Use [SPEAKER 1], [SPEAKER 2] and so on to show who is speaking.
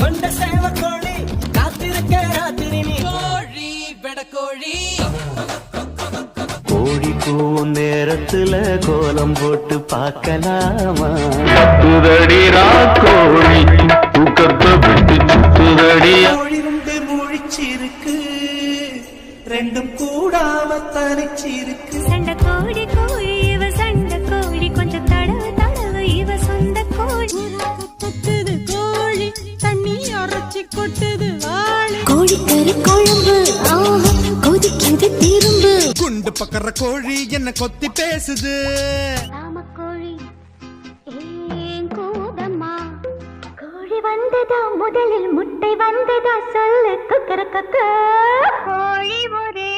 [SPEAKER 1] கொண்ட சேவ கோழி காத்திருக்க ராத்திரி நீ கோழி பெடக்கோழி கோழி கூவும் நேரத்துல கோலம் போட்டு பார்க்கலாமா
[SPEAKER 2] சுத்துதடி ராக்கோழி தூக்கத்தை விட்டு சுத்துதடி
[SPEAKER 1] கோழி ரெண்டு முழிச்சிருக்கு ரெண்டும் கூடாம தனிச்சிருக்கு
[SPEAKER 3] சண்டை கோழி கோழி இவ சண்டை கோழி கொஞ்சம் தடவை தடவை இவ சொந்த கோழி
[SPEAKER 4] கத்துது கோழி தண்ணி அரைச்சி கொட்டுது வாழை
[SPEAKER 3] கோழிக்கறி குழம்பு ஆஹா கொதிக்குது திரும்பு
[SPEAKER 5] குண்டு பக்கற கோழி என்ன கொத்தி பேசுது
[SPEAKER 3] ராமக்கோழி ஏன் கூதம்மா கோழி வந்ததா முதலில் முட்டை வந்ததா சொல்லு குக்கர கக்க கோழி ஒரே